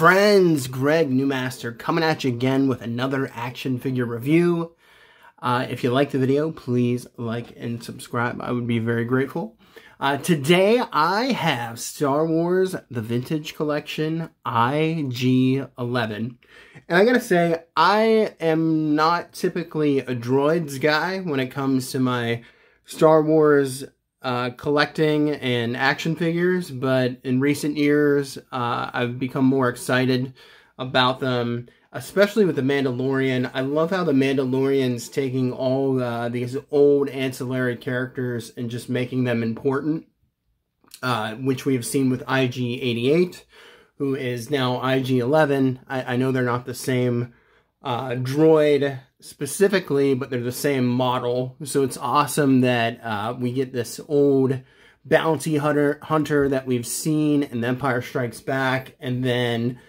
friends, Greg Newmaster coming at you again with another action figure review. If you like the video, please like and subscribe. I would be very grateful. Today I have Star Wars The Vintage Collection IG-11. And I gotta say, I am not typically a droids guy when it comes to my Star Wars collecting and action figures, but in recent years I've become more excited about them, especially with The Mandalorian. I love how The Mandalorian's taking all these old ancillary characters and just making them important, which we've seen with IG-88, who is now IG-11. I know they're not the same droid specifically, but they're the same model. So it's awesome that we get this old bounty hunter that we've seen in The Empire Strikes Back, and then,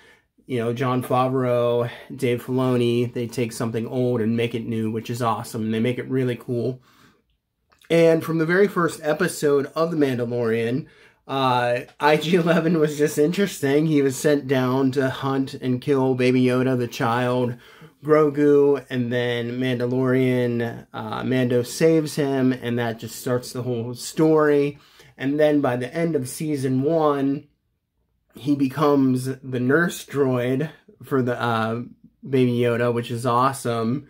you know, Jon Favreau, Dave Filoni, they take something old and make it new, which is awesome. They make it really cool. And from the very first episode of The Mandalorian, IG-11 was just interesting. He was sent down to hunt and kill Baby Yoda, the child, Grogu, and then Mando saves him, and that just starts the whole story. And then by the end of season 1, he becomes the nurse droid for the Baby Yoda, which is awesome.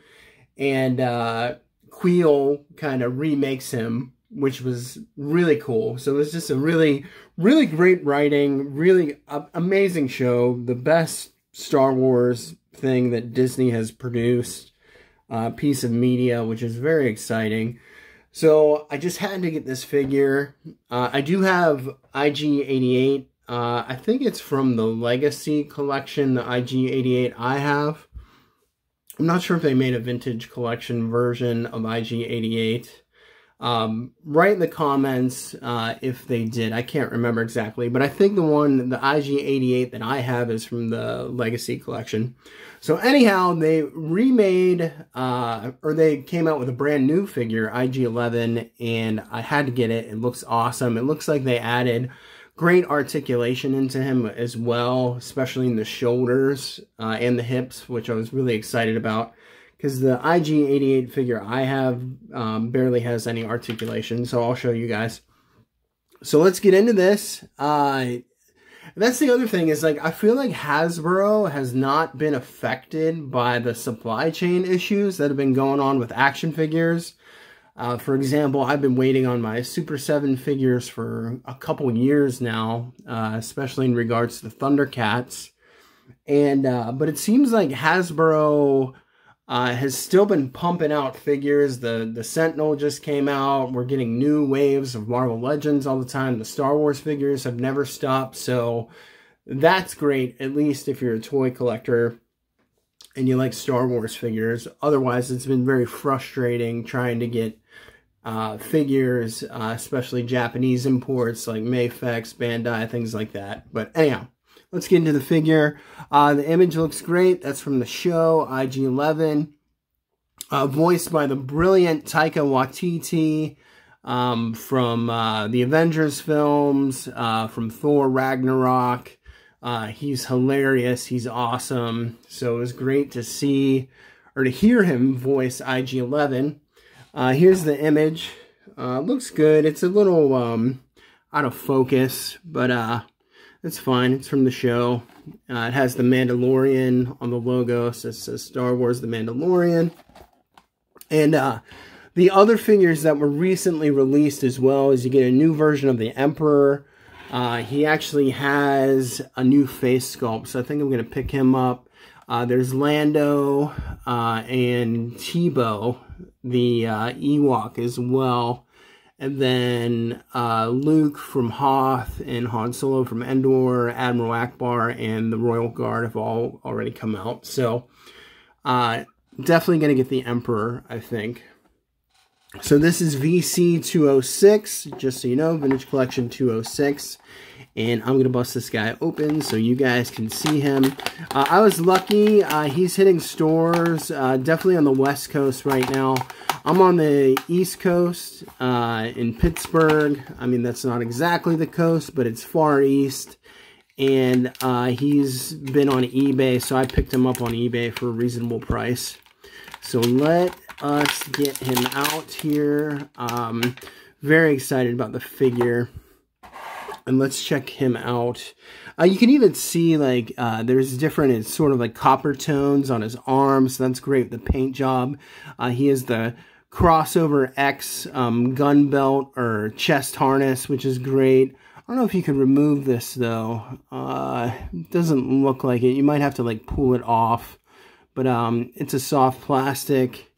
And Queel kind of remakes him, which was really cool. So it was just a really, really great writing, really amazing show. The best Star Wars thing that Disney has produced, piece of media, which is very exciting. So I just had to get this figure. I do have IG-88. I think it's from the Legacy collection, the IG-88 I have. I'm not sure if they made a vintage collection version of IG-88. Write in the comments if they did. I can't remember exactly, but I think the IG-88 that I have is from the Legacy collection. So anyhow, they remade, or they came out with a brand new figure, IG-11, and I had to get it. It looks awesome. It looks like they added great articulation into him as well, especially in the shoulders and the hips, which I was really excited about, because the IG-88 figure I have barely has any articulation, so I'll show you guys. So let's get into this. That's the other thing, is like, I feel like Hasbro has not been affected by the supply chain issues that have been going on with action figures. For example, I've been waiting on my Super 7 figures for a couple years now, especially in regards to the Thundercats. And but it seems like Hasbro has still been pumping out figures. The Sentinel just came out. We're getting new waves of Marvel Legends all the time. The Star Wars figures have never stopped. So that's great, at least if you're a toy collector and you like Star Wars figures. Otherwise, it's been very frustrating trying to get figures, especially Japanese imports like Mafex, Bandai, things like that. But anyhow, let's get into the figure. The image looks great. That's from the show, IG-11. Voiced by the brilliant Taika Waititi from the Avengers films, from Thor Ragnarok. He's hilarious. He's awesome. So it was great to see, or to hear him voice IG-11. Here's the image. Looks good. It's a little out of focus, but it's fine. It's from the show. It has the Mandalorian on the logo, so it says Star Wars The Mandalorian. And the other figures that were recently released as well is you get a new version of the Emperor. He actually has a new face sculpt, so I think I'm going to pick him up. There's Lando and Tebow, the Ewok, as well. And then Luke from Hoth and Han Solo from Endor, Admiral Akbar, and the Royal Guard have all already come out. So definitely going to get the Emperor, I think. So this is VC 206, just so you know, Vintage Collection 206. And I'm going to bust this guy open so you guys can see him. I was lucky. He's hitting stores definitely on the West Coast right now. I'm on the East Coast in Pittsburgh. I mean, that's not exactly the coast, but it's far east. And he's been on eBay, so I picked him up on eBay for a reasonable price. So let us get him out here. Very excited about the figure. And let's check him out. You can even see, like, there's different, it's sort of like copper tones on his arms. So that's great, the paint job. He has the crossover X gun belt or chest harness, which is great. I don't know if you could remove this, though. It doesn't look like it. You might have to, like, pull it off. But it's a soft plastic.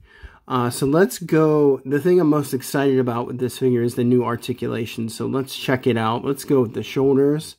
So let's go. The thing I'm most excited about with this figure is the new articulation. So let's check it out. Let's go with the shoulders.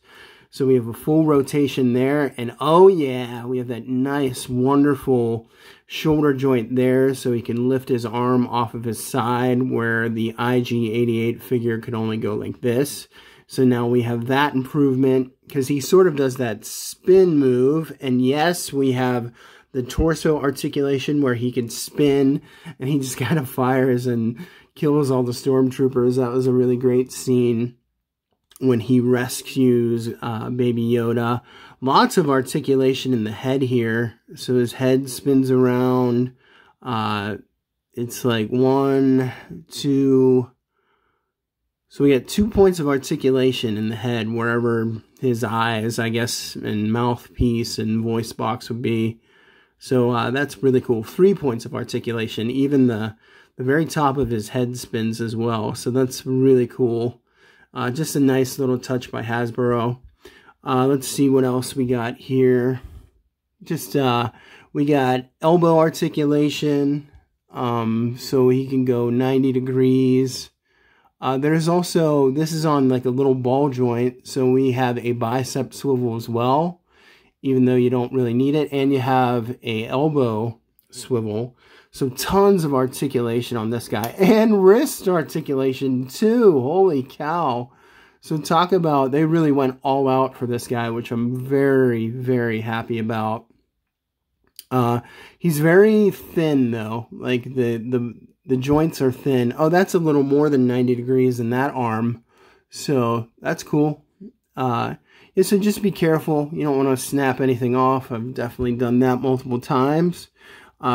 So we have a full rotation there. And oh yeah, we have that nice, wonderful shoulder joint there. So he can lift his arm off of his side where the IG-88 figure could only go like this. So now we have that improvement because he sort of does that spin move. And yes, we have the torso articulation where he can spin and he just kind of fires and kills all the stormtroopers. That was a really great scene when he rescues Baby Yoda. Lots of articulation in the head here. So his head spins around. It's like 1, 2. So we get 2 points of articulation in the head wherever his eyes, I guess, and mouthpiece and voice box would be. So that's really cool. 3 points of articulation. Even the very top of his head spins as well. So that's really cool. Just a nice little touch by Hasbro. Let's see what else we got here. Just we got elbow articulation. So he can go 90 degrees. There's also, this is on like a little ball joint. So we have a bicep swivel as well, even though you don't really need it. And you have a elbow swivel. So tons of articulation on this guy. And wrist articulation too. Holy cow. So talk about, they really went all out for this guy, which I'm very, very happy about. He's very thin though. Like the joints are thin. Oh, that's a little more than 90 degrees in that arm. So that's cool. Yeah, so just be careful. You don't want to snap anything off. I've definitely done that multiple times.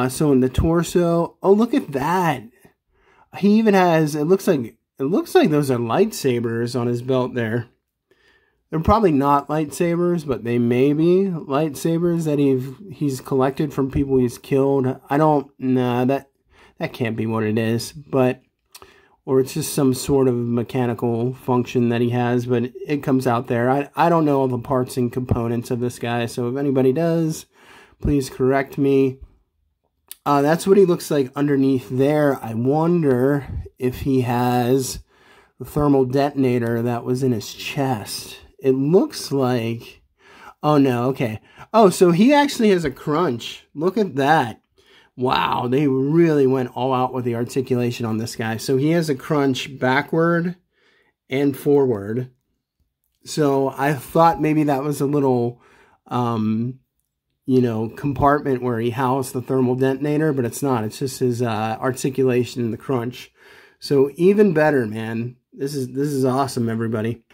So in the torso, oh, look at that. He even has, it looks like those are lightsabers on his belt there. They're probably not lightsabers, but they may be lightsabers that he's collected from people he's killed. I don't know, that can't be what it is, but, or it's just some sort of mechanical function that he has, but it comes out there. I don't know all the parts and components of this guy, so if anybody does, please correct me. That's what he looks like underneath there. I wonder if he has the thermal detonator that was in his chest. It looks like, oh no, okay. Oh, so he actually has a crunch. Look at that. Wow, they really went all out with the articulation on this guy. So he has a crunch backward and forward. So I thought maybe that was a little, you know, compartment where he housed the thermal detonator, but it's not. It's just his articulation in the crunch. So even better, man. This is awesome, everybody.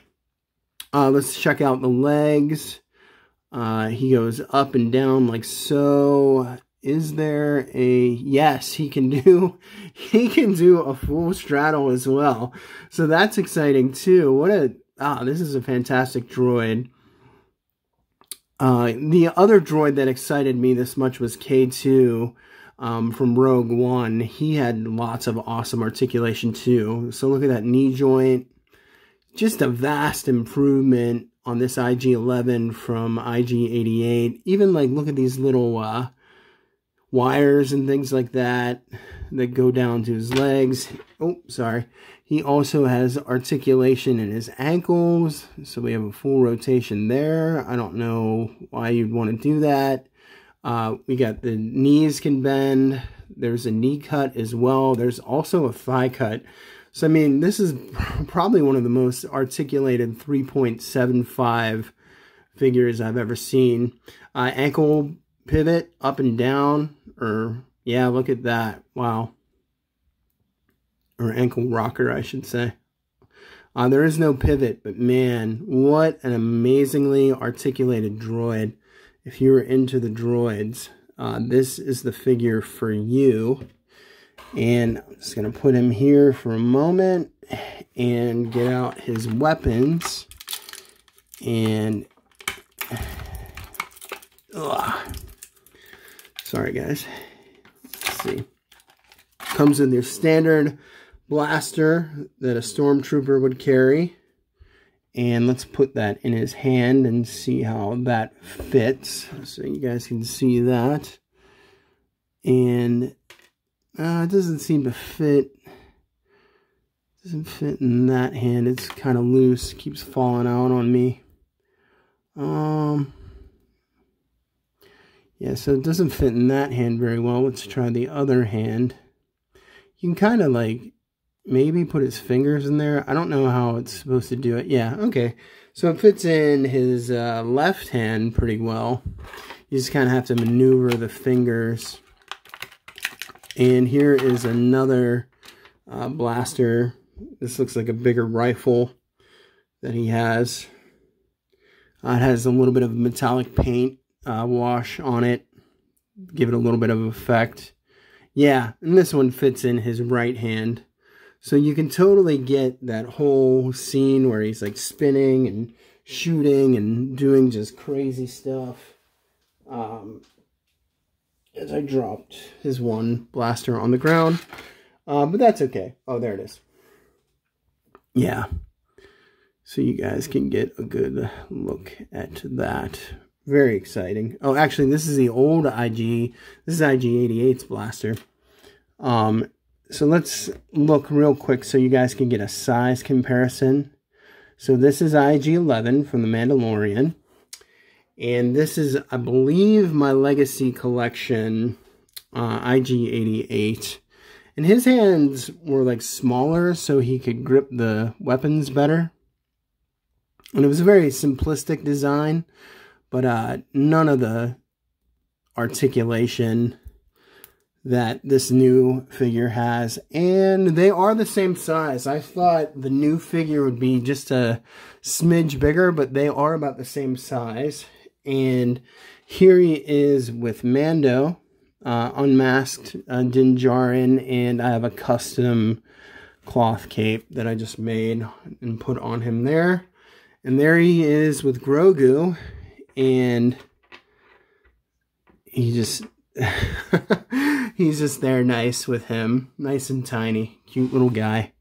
Let's check out the legs. He goes up and down like so. Is there a, yes, he can do a full straddle as well. So that's exciting too. This is a fantastic droid. The other droid that excited me this much was K2 from Rogue One. He had lots of awesome articulation too. So look at that knee joint. Just a vast improvement on this IG-11 from IG-88. Even like, look at these little wires and things like that go down to his legs. Oh, sorry. He also has articulation in his ankles. So we have a full rotation there. I don't know why you'd want to do that. We got the knees can bend. There's a knee cut as well. There's also a thigh cut. So, I mean, this is probably one of the most articulated 3.75 figures I've ever seen. Ankle pivot up and down. Or, yeah, look at that. Wow. Or ankle rocker, I should say. There is no pivot, but man, what an amazingly articulated droid. If you're into the droids, this is the figure for you. And I'm just going to put him here for a moment and get out his weapons. And, sorry guys. Let's see. Comes with your standard blaster that a stormtrooper would carry. And let's put that in his hand and see how that fits. So you guys can see that. And it doesn't seem to fit. Doesn't fit in that hand. It's kind of loose. Keeps falling out on me. Yeah, so it doesn't fit in that hand very well. Let's try the other hand. You can kind of like maybe put his fingers in there. I don't know how it's supposed to do it. Yeah, okay. So it fits in his left hand pretty well. You just kind of have to maneuver the fingers. And here is another blaster. This looks like a bigger rifle that he has. It has a little bit of metallic paint wash on it. Give it a little bit of effect. Yeah, and this one fits in his right hand. So you can totally get that whole scene where he's like spinning and shooting and doing just crazy stuff. As I dropped his one blaster on the ground. But that's okay. Oh, there it is. Yeah. So you guys can get a good look at that. Very exciting. Oh, actually, this is the old IG. This is IG-88's blaster. So let's look real quick so you guys can get a size comparison. So this is IG-11 from The Mandalorian. And this is, I believe, my Legacy Collection IG-88. And his hands were like smaller so he could grip the weapons better. And it was a very simplistic design. But none of the articulation that this new figure has. And they are the same size. I thought the new figure would be just a smidge bigger, but they are about the same size. And here he is with Mando, unmasked Din Djarin, and I have a custom cloth cape that I just made and put on him there. And there he is with Grogu. And he just, he's just there nice with him. Nice and tiny. Cute little guy.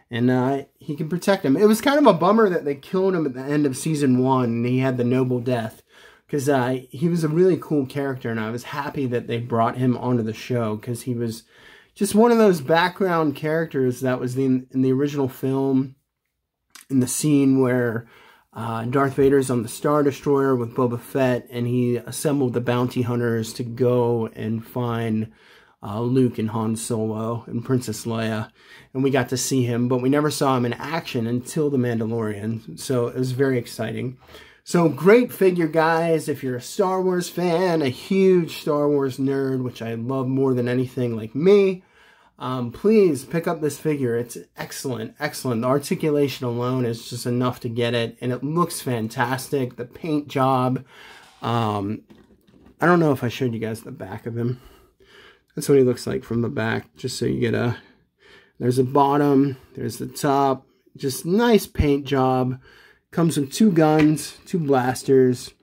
And he can protect him. It was kind of a bummer that they killed him at the end of season 1. And he had the noble death. Because he was a really cool character. And I was happy that they brought him onto the show. Because he was just one of those background characters that was in the original film. In the scene where Darth Vader's on the Star Destroyer with Boba Fett, and he assembled the bounty hunters to go and find Luke and Han Solo and Princess Leia. And we got to see him, but we never saw him in action until The Mandalorian. So it was very exciting. So great figure, guys. If you're a Star Wars fan, a huge Star Wars nerd, which I love more than anything like me, please pick up this figure. It's excellent, excellent. The articulation alone is just enough to get it, and it looks fantastic. The paint job, I don't know if I showed you guys the back of him. That's what he looks like from the back, just so you get there's a bottom, there's the top, just nice paint job. Comes with 2 guns, 2 blasters.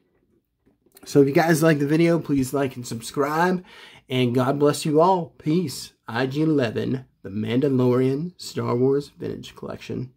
So if you guys like the video, please like and subscribe. And God bless you all. Peace. IG-11, The Mandalorian Star Wars Vintage Collection.